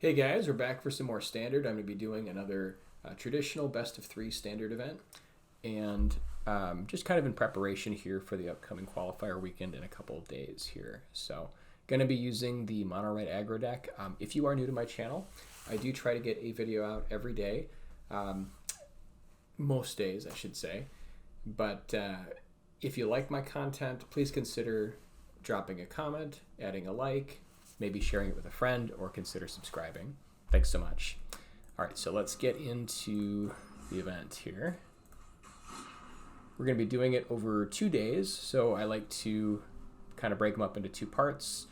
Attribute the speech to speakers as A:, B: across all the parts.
A: Hey guys, we're back for some more standard. I'm going to be doing another traditional best of 3 standard event, and just kind of in preparation here for the upcoming qualifier weekend in a couple of days here. So going to be using the mono red aggro deck. If you are new to my channel, I do try to get a video out every day, most days I should say, but if you like my content, please consider dropping a comment, adding a like, maybe sharing it with a friend, or consider subscribing. Thanks so much. All right, so let's get into the event here. We're going to be doing it over 2 days, so I like to kind of break them up into 2 parts,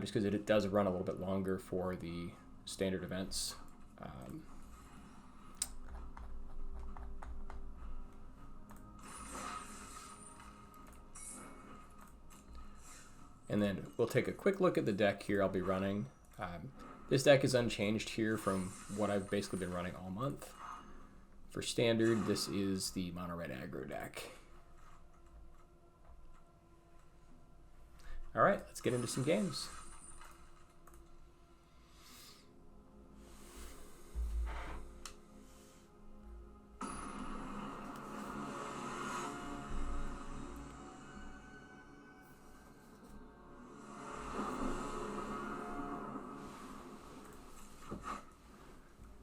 A: just because it does run a little bit longer for the standard events. And then we'll take a quick look at the deck here I'll be running. This deck is unchanged here from what I've basically been running all month. For standard, this is the mono red aggro deck. All right, let's get into some games.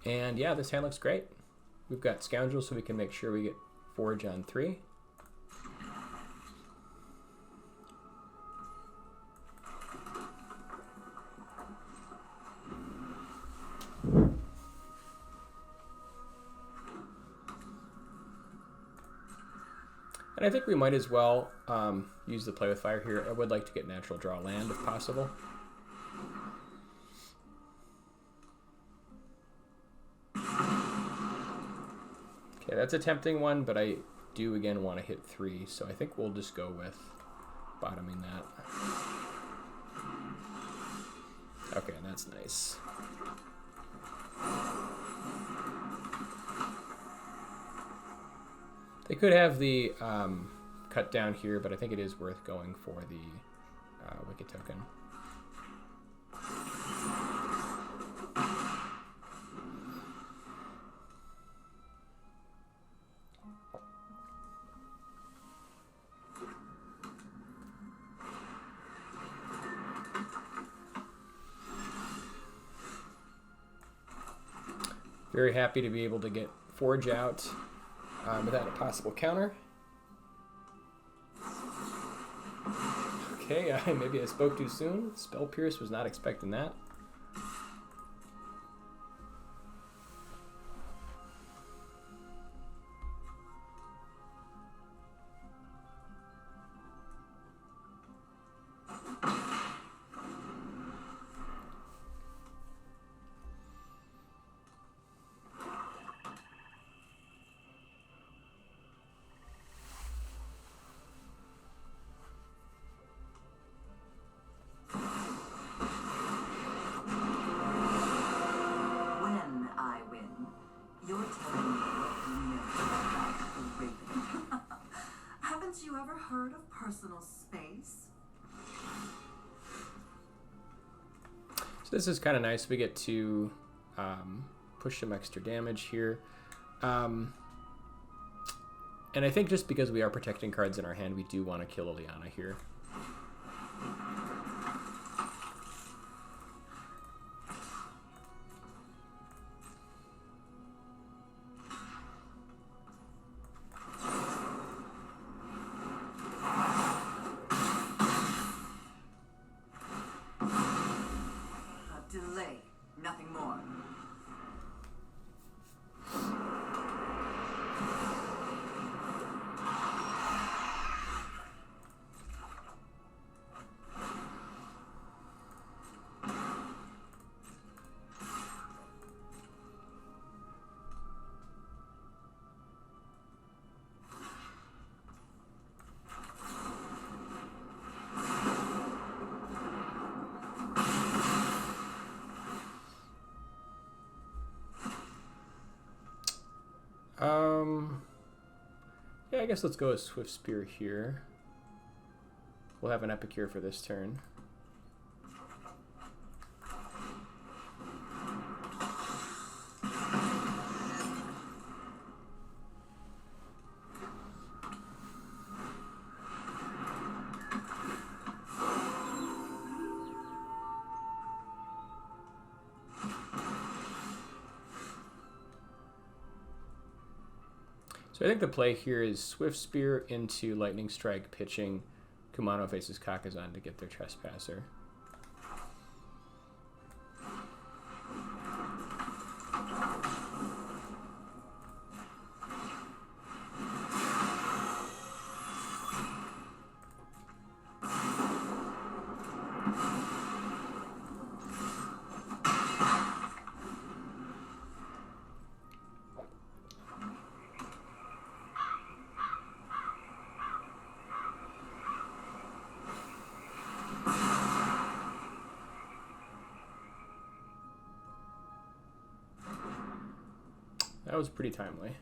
A: And yeah, this hand looks great. We've got Scoundrel, so we can make sure we get Forge on 3. And I think we might as well use the Play with Fire here. I would like to get natural draw land if possible. Okay, that's a tempting one, but I do again want to hit 3, so I think we'll just go with bottoming that. Okay, that's nice. They could have the cut down here, but I think it is worth going for the Wicked token. Very happy to be able to get Forge out without a possible counter. Okay, maybe I spoke too soon. Spell Pierce, was not expecting that.
B: Heard of personal space?
A: So this is kind of nice. We get to push some extra damage here. And I think just because we are protecting cards in our hand, we do want to kill Liliana here.
B: Delay, nothing more.
A: Yeah, I guess let's go with Swift Spear here. We'll have an Epicure for this turn. So I think the play here is Swift Spear into Lightning Strike, pitching Kumano faces Kakazan to get their Trespasser. That was pretty timely.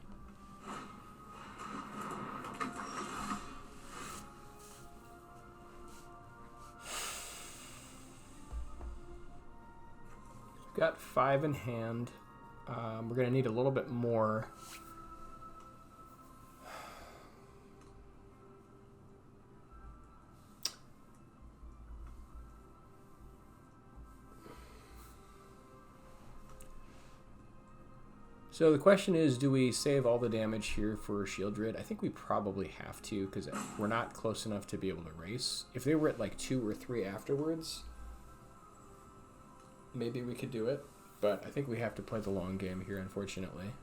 A: We've got 5 in hand. We're going to need a little bit more. So the question is, do we save all the damage here for Shieldred? I think we probably have to, because we're not close enough to be able to race. If they were at like 2 or 3 afterwards, maybe we could do it. But I think we have to play the long game here, unfortunately.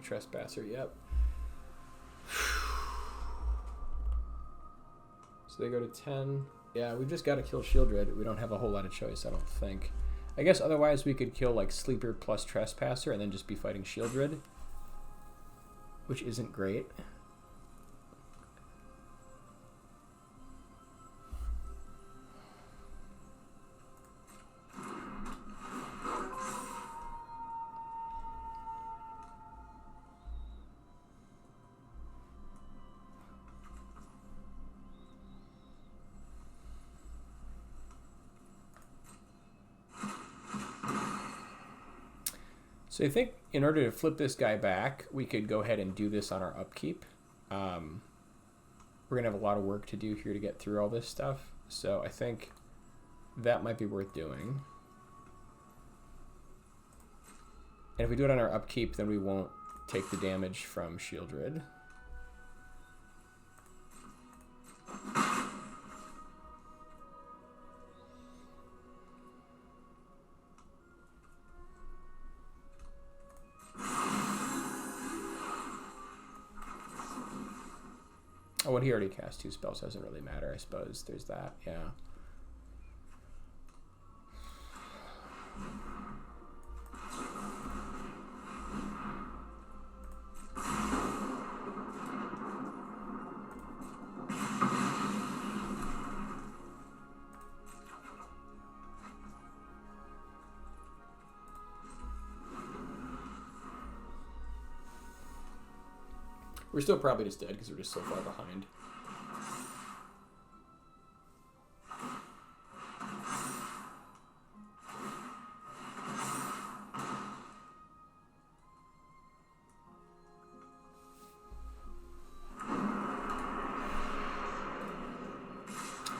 A: Trespasser, yep. So they go to 10. Yeah, we've just got to kill Shieldred. We don't have a whole lot of choice, I don't think. I guess otherwise we could kill like Sleeper plus Trespasser and then just be fighting Shieldred, which isn't great. So I think in order to flip this guy back, we could go ahead and do this on our upkeep. We're going to have a lot of work to do here to get through all this stuff. So I think that might be worth doing. And if we do it on our upkeep, then we won't take the damage from Shieldred. Oh, and he already cast 2 spells, so it doesn't really matter, I suppose. There's that, yeah. We're still probably just dead because we're just so far behind.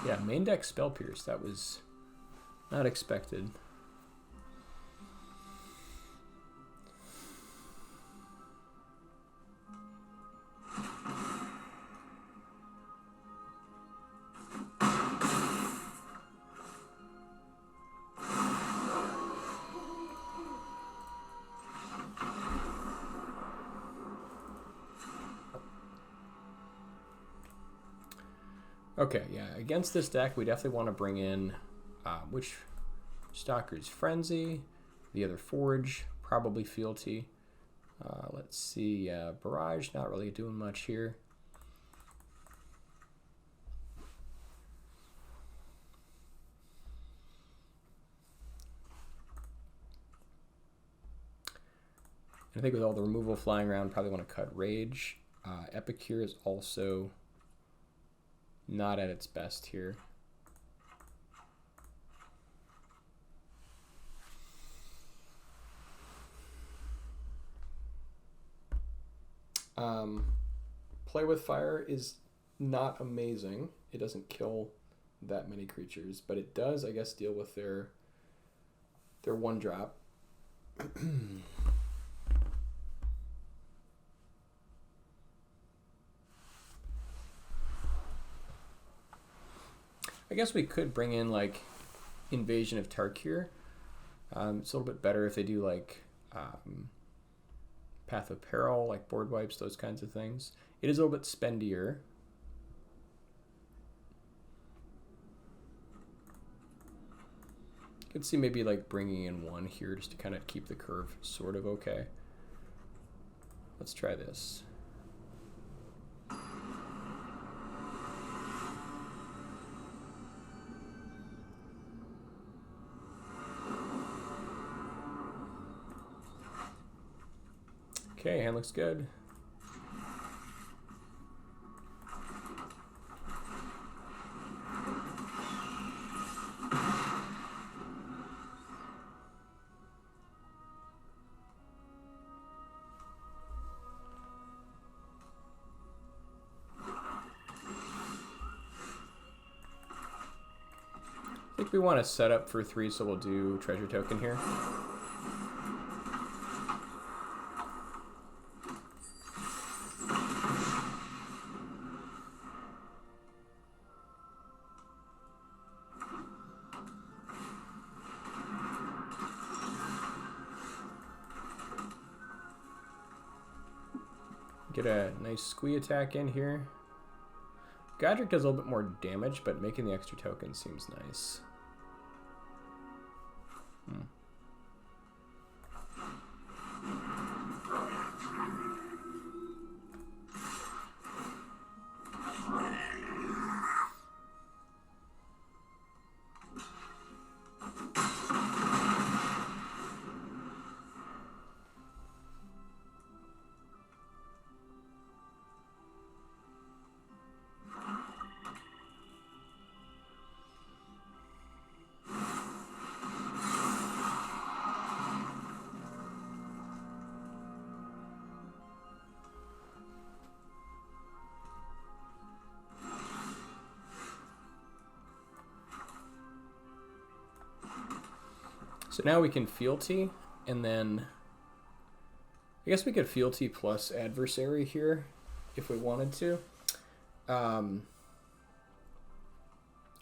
A: Yeah, main deck Spell Pierce. That was not expected. Okay, yeah, against this deck, we definitely want to bring in which Stalker's Frenzy, the other Forge, probably Fealty. Let's see, Barrage, not really doing much here. I think with all the removal flying around, probably want to cut Rage. Epicure is also not at its best here. Play with Fire is not amazing. It doesn't kill that many creatures, but it does, I guess, deal with their 1-drop. I guess we could bring in like Invasion of Tarkir. It's a little bit better if they do like Path of Peril, like board wipes, those kinds of things. It is a little bit spendier. You could see maybe like bringing in 1 here just to kind of keep the curve sort of okay. Let's try this. Okay, hand looks good. I think we want to set up for 3, so we'll do treasure token here. Get a nice squee attack in here. Godric does a little bit more damage, but making the extra token seems nice. So now we can fealty, and then I guess we could fealty plus adversary here if we wanted to.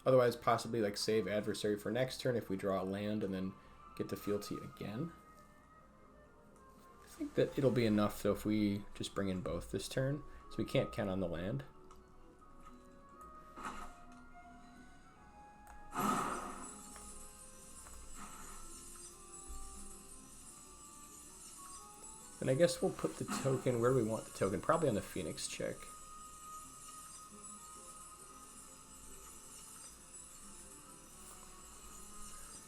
A: Otherwise, possibly like save adversary for next turn if we draw a land and then get to fealty again. I think that it'll be enough though if we just bring in both this turn, so we can't count on the land. And I guess we'll put the token where we want the token, probably on the Phoenix check.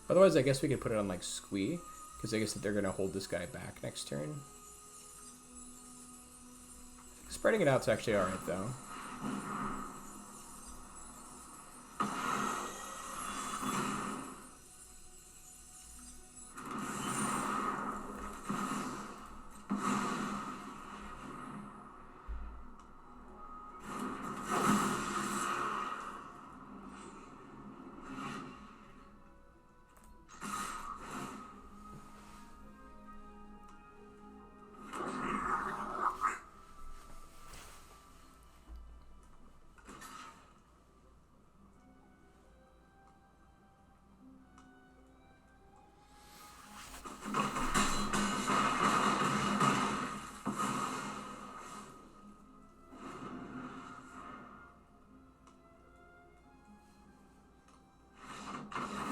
A: Otherwise, I guess we could put it on like Squee, because I guess that they're going to hold this guy back next turn. Spreading it out's actually alright though.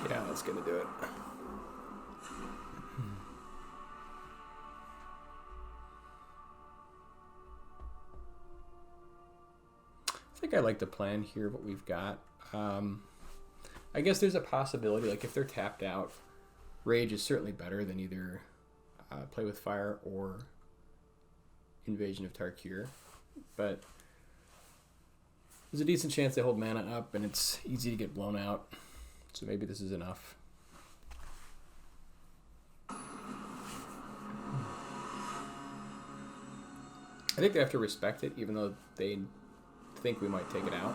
A: Yeah, that's gonna do it. I think I like the plan here, what we've got. I guess there's a possibility, like if they're tapped out, Rage is certainly better than either Play with Fire or Invasion of Tarkir. But there's a decent chance they hold mana up and it's easy to get blown out. So maybe this is enough. think they have to respect it, even though they think we might take it out.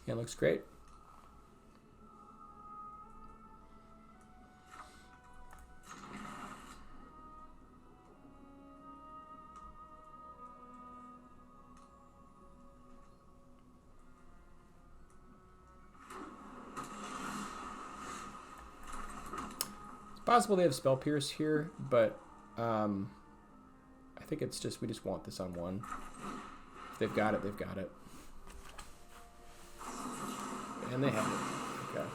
A: Yeah, it looks great. Possible they have Spell Pierce here, but I think it's just we just want this on one. If they've got it, they've got it. And they have it. Okay.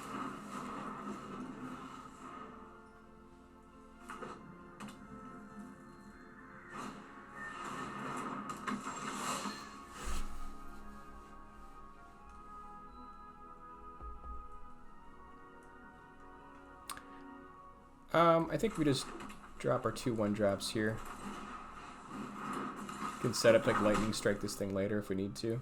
A: I think we just drop our 2 1-drops here. Can set up like Lightning Strike this thing later if we need to.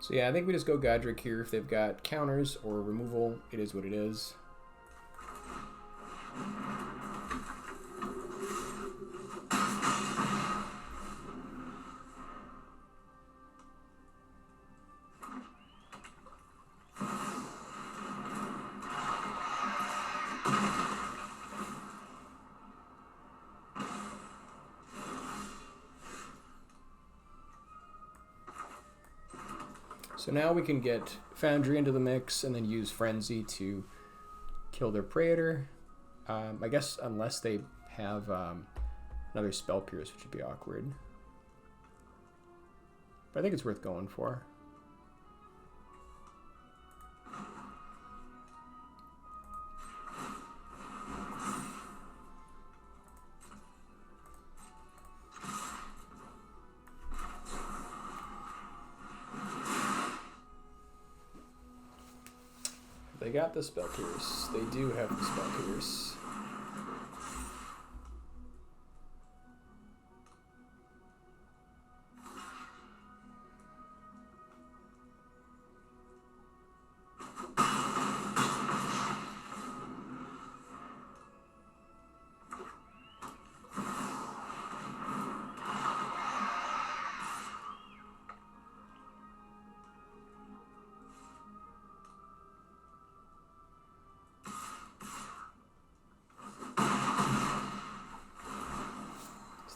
A: So yeah, I think we just go Godric here. If they've got counters or removal, it is what it is. So now we can get Foundry into the mix and then use Frenzy to kill their Praetor. I guess unless they have another Spell Pierce, which would be awkward. But I think it's worth going for. They got the Spell Pierce. They do have the Spell Pierce.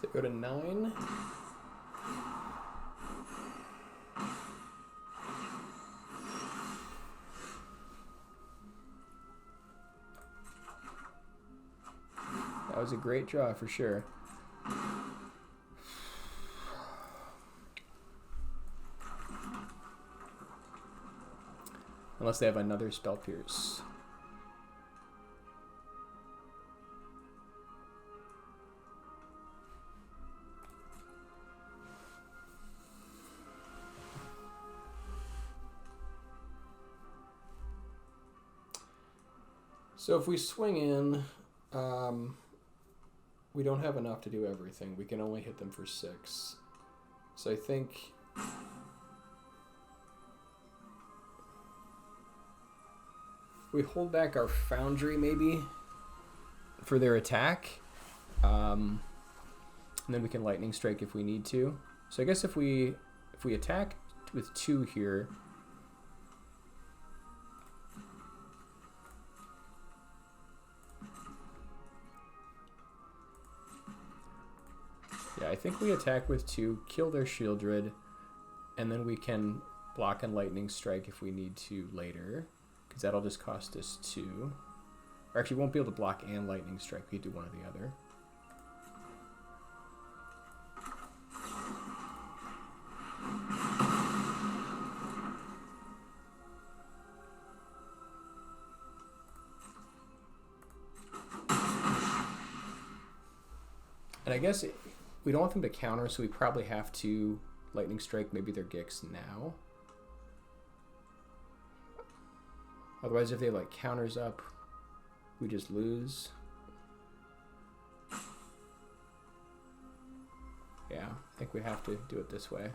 A: They go to 9. That was a great draw for sure. Unless they have another Spell Pierce. So if we swing in, we don't have enough to do everything. We can only hit them for 6. So I think we hold back our Foundry maybe for their attack. And then we can Lightning Strike if we need to. So I guess if we attack with 2 here, yeah, I think we attack with 2, kill their Shieldred, and then we can block and Lightning Strike if we need to later, because that'll just cost us 2. Or actually, we won't be able to block and Lightning Strike. We could do one or the other. And I guess we don't want them to counter, so we probably have to Lightning Strike maybe their Gix now. Otherwise, if they have like counters up, we just lose. Yeah, I think we have to do it this way.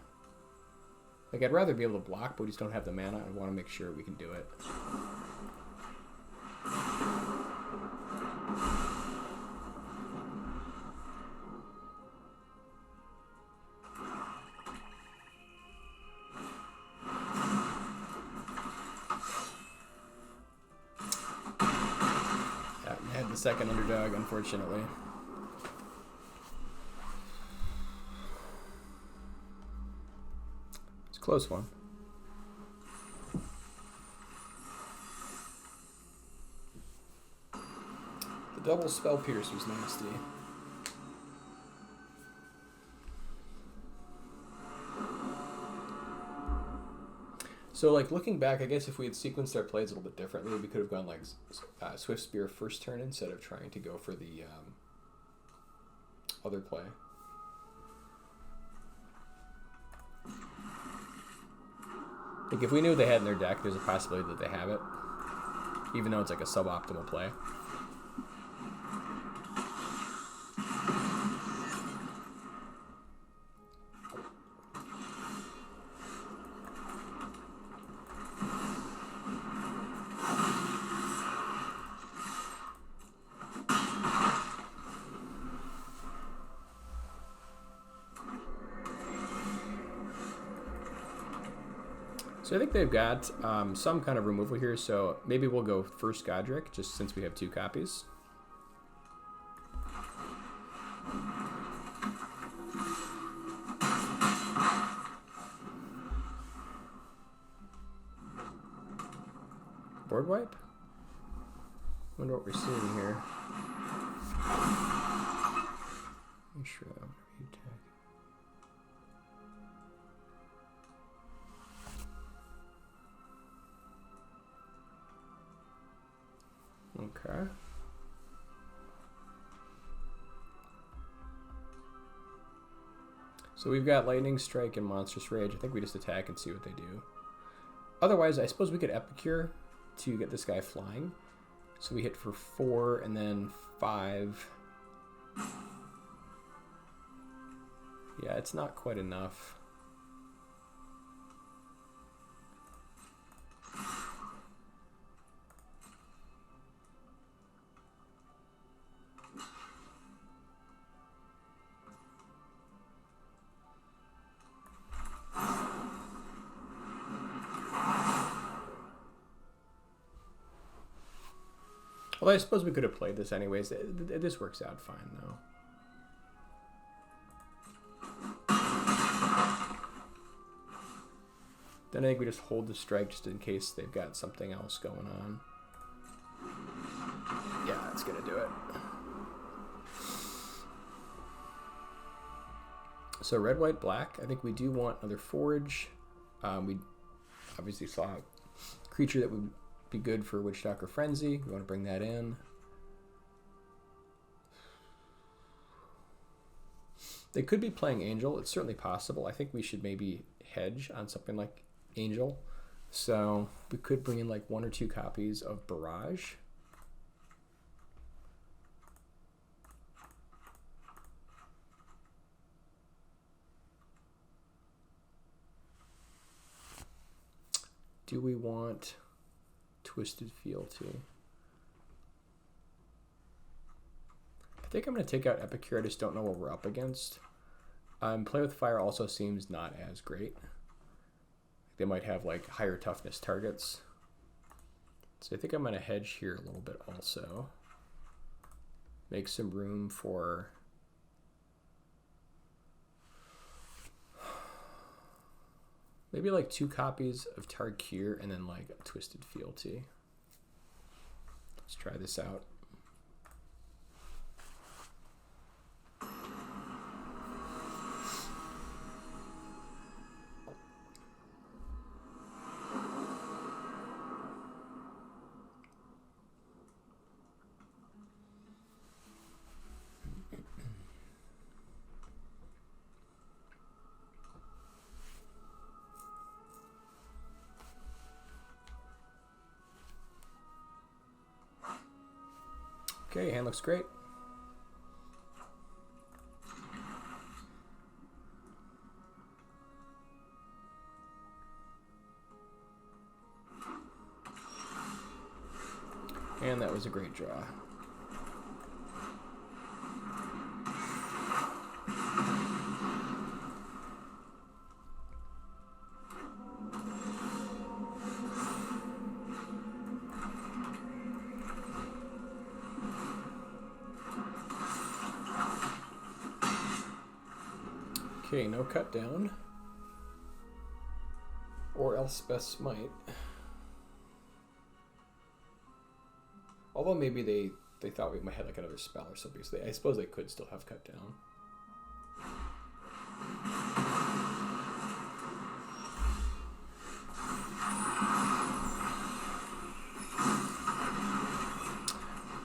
A: Like, I'd rather be able to block, but we just don't have the mana. I want to make sure we can do it. Yeah, I had the second underdog, unfortunately. Close one. The double spell pierce was nasty. So, like, looking back, I guess if we had sequenced our plays a little bit differently, we could have gone like Swift Spear first turn instead of trying to go for the other play. Like, if we knew they had in their deck, there's a possibility that they have it, even though it's like a suboptimal play. So I think they've got some kind of removal here, so maybe we'll go first Godric, just since we have 2 copies. Board wipe? Wonder what we're seeing here. Make sure that you tag. Okay. So we've got Lightning Strike and Monstrous Rage. I think we just attack and see what they do. Otherwise, I suppose we could Epicure to get this guy flying. So we hit for 4 and then 5. Yeah, it's not quite enough. Well, I suppose we could have played this anyways. This works out fine, though. Then I think we just hold the strike just in case they've got something else going on. Yeah, that's going to do it. So red, white, black. I think we do want another forage. We obviously saw a creature that would be good for Witch Doctor Frenzy. We want to bring that in. They could be playing Angel. It's certainly possible. I think we should maybe hedge on something like Angel. So we could bring in like 1 or 2 copies of Barrage. Do we want Twisted Fealty? I think I'm going to take out Epicure. I just don't know what we're up against. Play with Fire also seems not as great. They might have like higher toughness targets. So I think I'm going to hedge here a little bit also. Make some room for... maybe like 2 copies of Tarkir and then like a Twisted Fealty. Let's try this out. Okay, hand looks great. And that was a great draw. Okay, no cut down. Or Elspeth Smite. Although maybe they thought we might have like another spell or something, so I suppose they could still have cut down.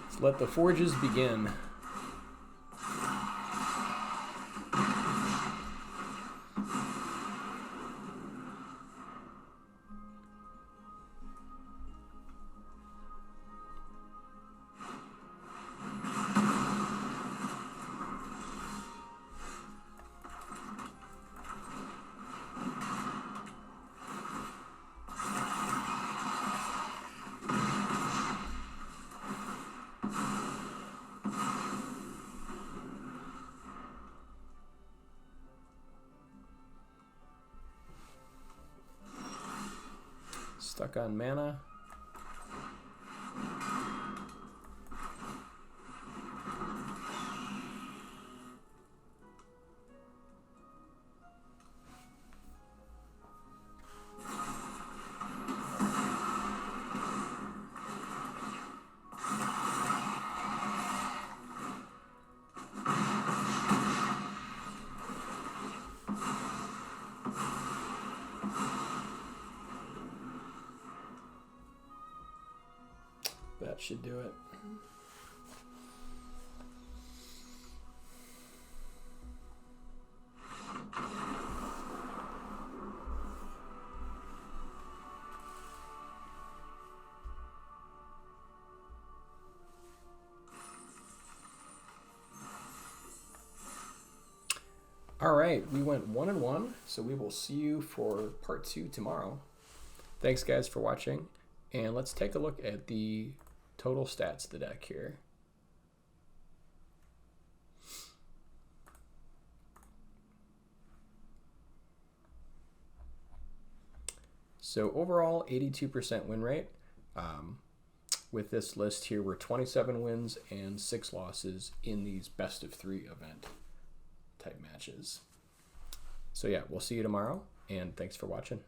A: Let's let the forges begin. Stuck on mana. That should do it. All right, we went 1-1, so we will see you for part 2 tomorrow. Thanks guys for watching, and let's take a look at the total stats of the deck here. So overall, 82% win rate. With this list here, we're 27 wins and 6 losses in these best of 3 event type matches. So yeah, we'll see you tomorrow, and thanks for watching.